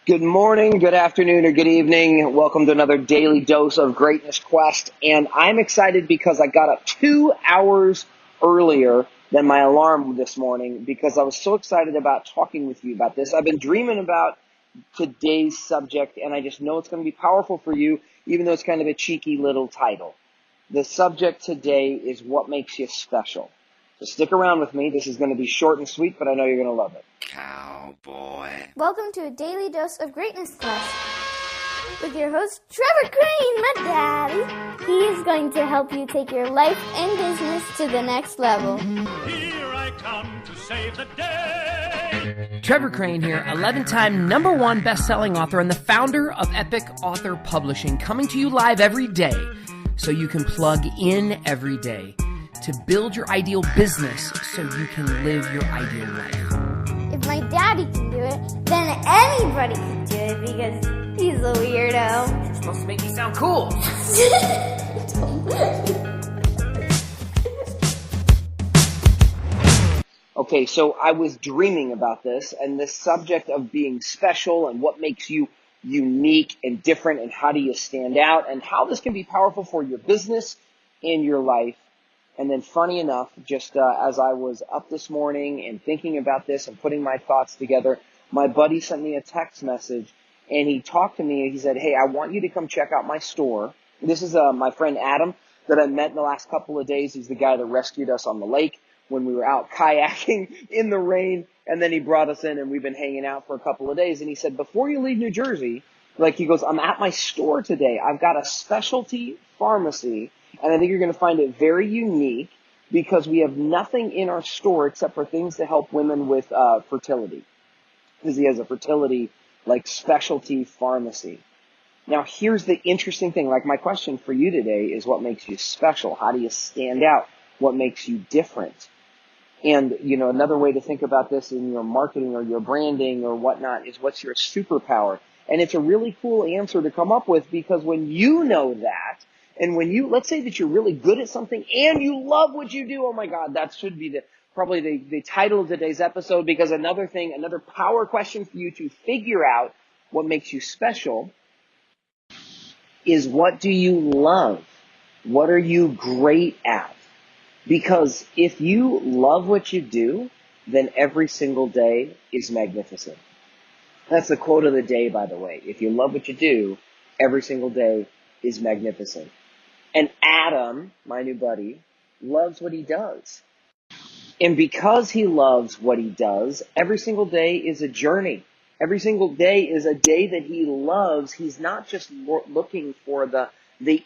Good morning, good afternoon, or good evening. Welcome to another daily dose of Greatness Quest. And I'm excited because I got up 2 hours earlier than my alarm this morning because I was so excited about talking with you about this. I've been dreaming about today's subject, and I just know it's going to be powerful for you, even though it's kind of a cheeky little title. The subject today is what makes you special. So stick around with me. This is going to be short and sweet, but I know you're going to love it. Cowboy. Welcome to a daily dose of greatness quest with your host Trevor Crane, my daddy. He is going to help you take your life and business to the next level. Here I come to save the day. Trevor Crane here, 11-time #1 best-selling author and the founder of Epic Author Publishing, coming to you live every day so you can plug in every day to build your ideal business so you can live your ideal life. If my daddy can do it, then anybody can do it because he's a weirdo. You're supposed to make me sound cool. Okay, so I was dreaming about this and this subject of being special and what makes you unique and different and how do you stand out and how this can be powerful for your business and your life. And then funny enough, just as I was up this morning and thinking about this and putting my thoughts together, my buddy sent me a text message and he talked to me and he said, "Hey, I want you to come check out my store." This is my friend Adam that I met in the last couple of days. He's the guy that rescued us on the lake when we were out kayaking in the rain. And then he brought us in and we've been hanging out for a couple of days. And he said, "Before you leave New Jersey," he goes, "I'm at my store today. I've got a specialty pharmacy. And I think you're going to find it very unique because we have nothing in our store except for things to help women with fertility." Because he has a fertility specialty pharmacy. Now here's the interesting thing. My question for you today is what makes you special? How do you stand out? What makes you different? And, another way to think about this in your marketing or your branding or whatnot is what's your superpower? And it's a really cool answer to come up with because when you know that, and when let's say that you're really good at something and you love what you do, oh my God, that should be probably the title of today's episode, because another power question for you to figure out what makes you special is what do you love? What are you great at? Because if you love what you do, then every single day is magnificent. That's the quote of the day, by the way. If you love what you do, every single day is magnificent. And Adam, my new buddy, loves what he does. And because he loves what he does, every single day is a journey. Every single day is a day that he loves. He's not just looking for the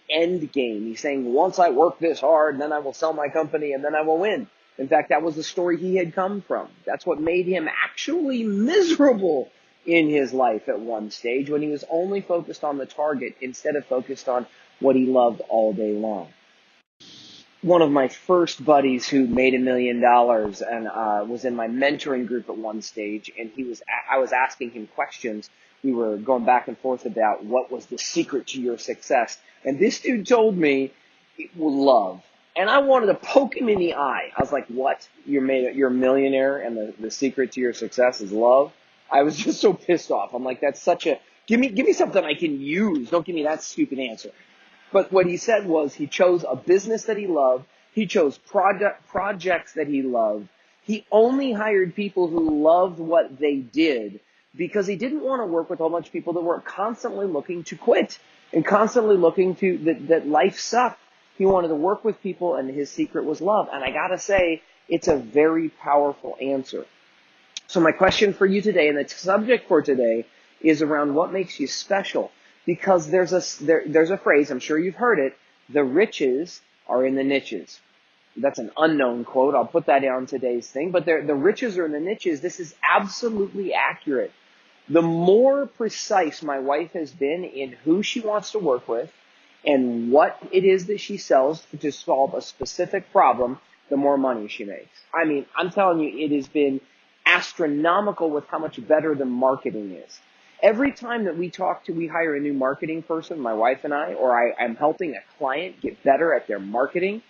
end game. He's saying, once I work this hard, then I will sell my company and then I will win. In fact, that was the story he had come from. That's what made him actually miserable in his life at one stage, when he was only focused on the target instead of focused on what he loved all day long. One of my first buddies who made $1 million and was in my mentoring group at one stage, and I was asking him questions. We were going back and forth about what was the secret to your success. And this dude told me love. And I wanted to poke him in the eye. I was like, "What? You're a millionaire and the secret to your success is love?" I was just so pissed off. I'm like, that's such a, give me something I can use. Don't give me that stupid answer. But what he said was he chose a business that he loved. He chose projects that he loved. He only hired people who loved what they did because he didn't want to work with a whole bunch of people that were constantly looking to quit and constantly looking that life sucked. He wanted to work with people, and his secret was love. And I got to say, it's a very powerful answer. So my question for you today, and the subject for today, is around what makes you special. Because there's a phrase, I'm sure you've heard it, the riches are in the niches. That's an unknown quote. I'll put that down today's thing. But the riches are in the niches. This is absolutely accurate. The more precise my wife has been in who she wants to work with and what it is that she sells to solve a specific problem, the more money she makes. I mean, I'm telling you, it has been astronomical with how much better the marketing is. Every time that we hire a new marketing person, my wife and I, or I'm helping a client get better at their marketing,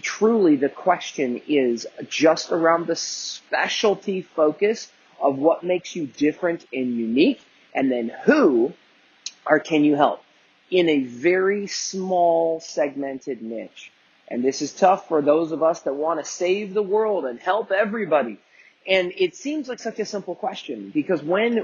truly the question is just around the specialty focus of what makes you different and unique And then who, or can you help in a very small segmented niche? And this is tough for those of us that want to save the world and help everybody. And it seems like such a simple question, because when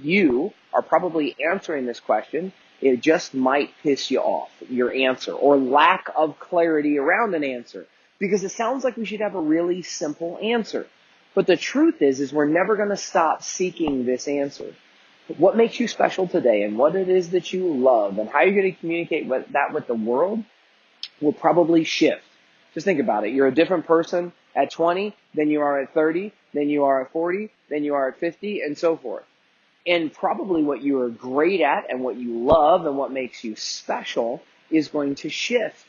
you are probably answering this question, it just might piss you off, your answer, or lack of clarity around an answer, because it sounds like we should have a really simple answer. But the truth is we're never going to stop seeking this answer. What makes you special today, and what it is that you love, and how you're going to communicate that with the world will probably shift. Just think about it. You're a different person at 20 than you are at 30, than you are at 40, than you are at 50, and so forth. And probably what you are great at and what you love and what makes you special is going to shift.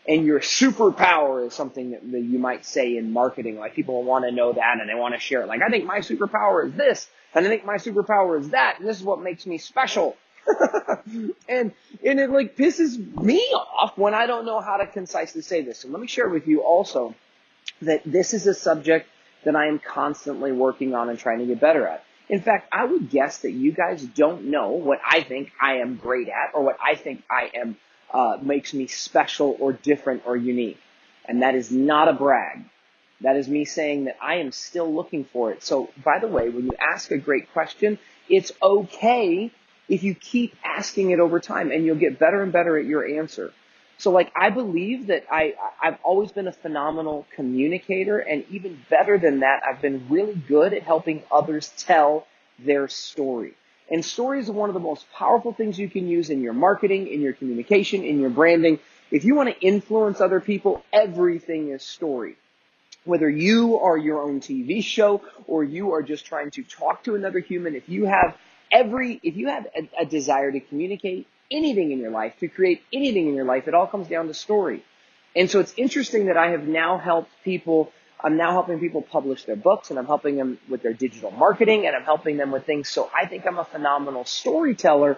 And your superpower is something that you might say in marketing. Like, people want to know that and they want to share it. Like, I think my superpower is this, and I think my superpower is that, and this is what makes me special. and it like pisses me off when I don't know how to concisely say this. So let me share with you also that this is a subject that I am constantly working on and trying to get better at. In fact, I would guess that you guys don't know what I think I am great at, or what I think I am makes me special or different or unique. And that is not a brag. That is me saying that I am still looking for it. So, by the way, when you ask a great question, it's okay if you keep asking it over time, and you'll get better and better at your answer. So, like, I believe that I've always been a phenomenal communicator, and even better than that, I've been really good at helping others tell their story. And stories are one of the most powerful things you can use in your marketing, in your communication, in your branding. If you want to influence other people, everything is story. Whether you are your own TV show or you are just trying to talk to another human, if you have a desire to communicate anything in your life, to create anything in your life, it all comes down to story. And so it's interesting that I'm now helping people publish their books, and I'm helping them with their digital marketing, and I'm helping them with things. So I think I'm a phenomenal storyteller.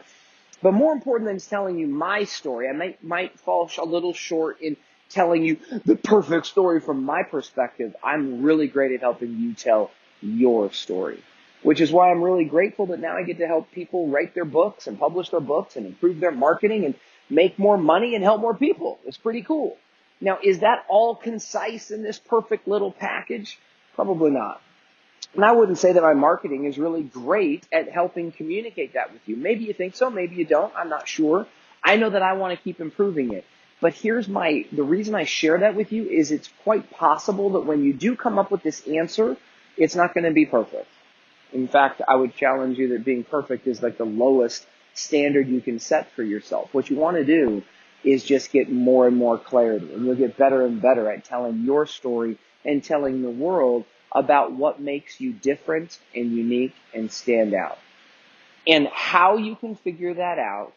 But more important than telling you my story, I might fall a little short in telling you the perfect story from my perspective. I'm really great at helping you tell your story, which is why I'm really grateful that now I get to help people write their books and publish their books and improve their marketing and make more money and help more people. It's pretty cool. Now, is that all concise in this perfect little package? Probably not. And I wouldn't say that my marketing is really great at helping communicate that with you. Maybe you think so, maybe you don't. I'm not sure. I know that I want to keep improving it. But the reason I share that with you is it's quite possible that when you do come up with this answer, it's not going to be perfect. In fact, I would challenge you that being perfect is like the lowest standard you can set for yourself. What you want to do is just get more and more clarity, and you'll get better and better at telling your story and telling the world about what makes you different and unique and stand out. And how you can figure that out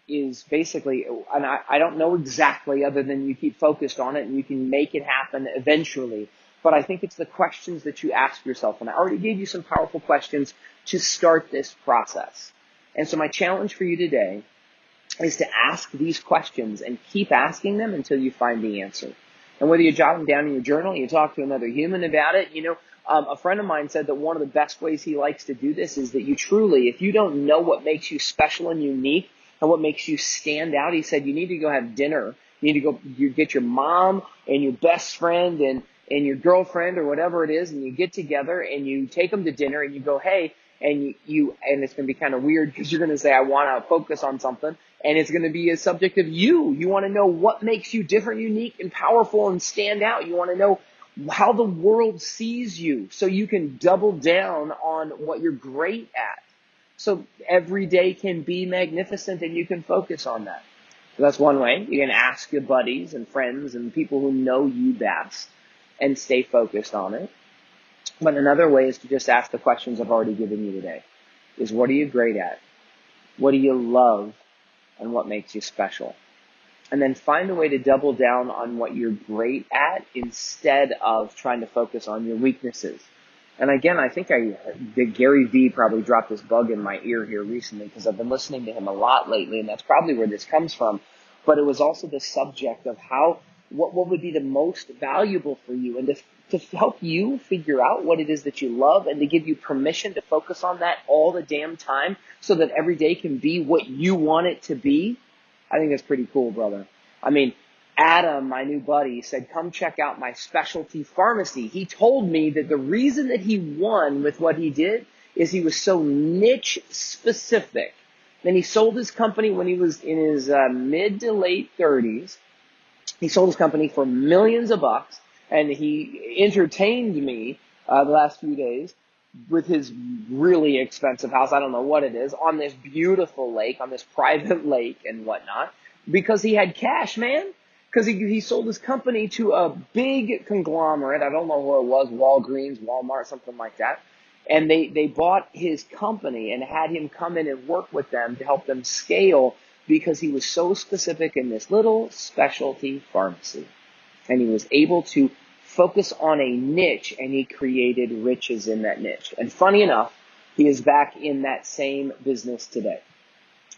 is basically, and I don't know exactly, other than you keep focused on it and you can make it happen eventually. But I think it's the questions that you ask yourself. And I already gave you some powerful questions to start this process. And so my challenge for you today is to ask these questions and keep asking them until you find the answer. And whether you jot them down in your journal, you talk to another human about it, a friend of mine said that one of the best ways he likes to do this is that you truly, if you don't know what makes you special and unique and what makes you stand out, he said you need to go have dinner. You need to you get your mom and your best friend and your girlfriend or whatever it is, and you get together and you take them to dinner and you go, hey, and and it's going to be kind of weird because you're going to say, I want to focus on something, and it's going to be a subject of you. You want to know what makes you different, unique, and powerful and stand out. You want to know how the world sees you so you can double down on what you're great at. So every day can be magnificent and you can focus on that. So that's one way. You can ask your buddies and friends and people who know you best and stay focused on it. But another way is to just ask the questions I've already given you today. Is what are you great at? What do you love? And what makes you special? And then find a way to double down on what you're great at instead of trying to focus on your weaknesses. And again, I think Gary Vee probably dropped this bug in my ear here recently because I've been listening to him a lot lately, and that's probably where this comes from. But it was also the subject of how what would be the most valuable for you, and to help you figure out what it is that you love, and to give you permission to focus on that all the damn time so that every day can be what you want it to be. I think that's pretty cool, brother. I mean, Adam, my new buddy, said, come check out my specialty pharmacy. He told me that the reason that he won with what he did is he was so niche specific. Then he sold his company when he was in his mid to late 30s. He sold his company for millions of bucks, and he entertained me the last few days with his really expensive house. I don't know what it is, on this beautiful lake, on this private lake and whatnot, because he had cash, man. Because he sold his company to a big conglomerate. I don't know who it was, Walgreens, Walmart, something like that. And they bought his company and had him come in and work with them to help them scale, because he was so specific in this little specialty pharmacy. And he was able to focus on a niche, and he created riches in that niche. And funny enough, he is back in that same business today.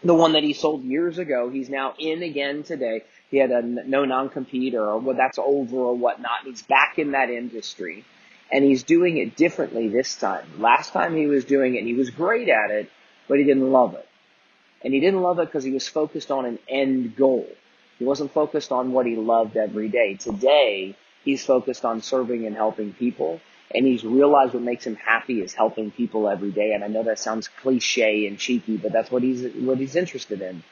The one that he sold years ago, he's now in again today. He had a no non-compete, or well, that's over or whatnot. He's back in that industry, and he's doing it differently this time. Last time he was doing it, and he was great at it, but he didn't love it. And he didn't love it because he was focused on an end goal. He wasn't focused on what he loved every day. Today, he's focused on serving and helping people, and he's realized what makes him happy is helping people every day. And I know that sounds cliche and cheeky, but that's what he's interested in.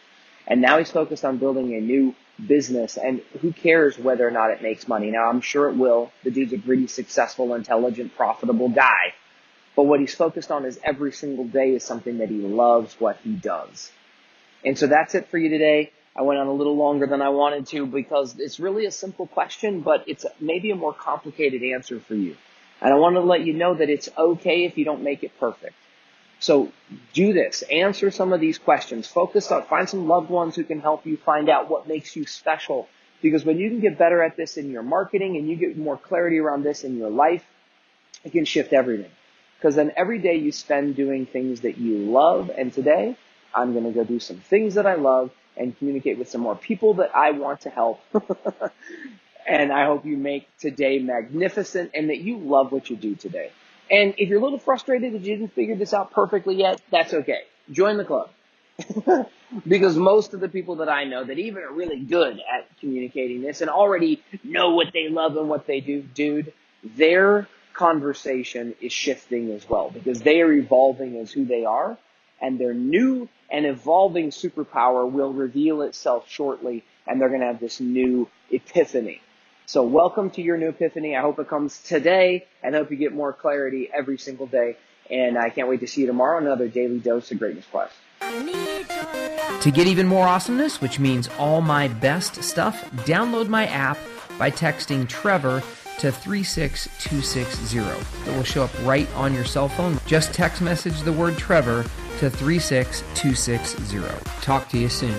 And now he's focused on building a new business, and who cares whether or not it makes money? Now, I'm sure it will. The dude's a pretty successful, intelligent, profitable guy. But what he's focused on is every single day is something that he loves what he does. And so that's it for you today. I went on a little longer than I wanted to because it's really a simple question, but it's maybe a more complicated answer for you. And I want to let you know that it's okay if you don't make it perfect. So do this. Answer some of these questions. Focus on, find some loved ones who can help you find out what makes you special. Because when you can get better at this in your marketing and you get more clarity around this in your life, it can shift everything. Because then every day you spend doing things that you love. And today, I'm going to go do some things that I love and communicate with some more people that I want to help. And I hope you make today magnificent and that you love what you do today. And if you're a little frustrated that you didn't figure this out perfectly yet, that's okay. Join the club. Because most of the people that I know that even are really good at communicating this and already know what they love and what they do, dude, their conversation is shifting as well, because they are evolving as who they are, and their new and evolving superpower will reveal itself shortly, and they're going to have this new epiphany. So welcome to your new epiphany. I hope it comes today, and I hope you get more clarity every single day. And I can't wait to see you tomorrow on another daily dose of Greatness Quest. To get even more awesomeness, which means all my best stuff, download my app by texting Trevor to 36260. It will show up right on your cell phone. Just text message the word Trevor to 36260. Talk to you soon.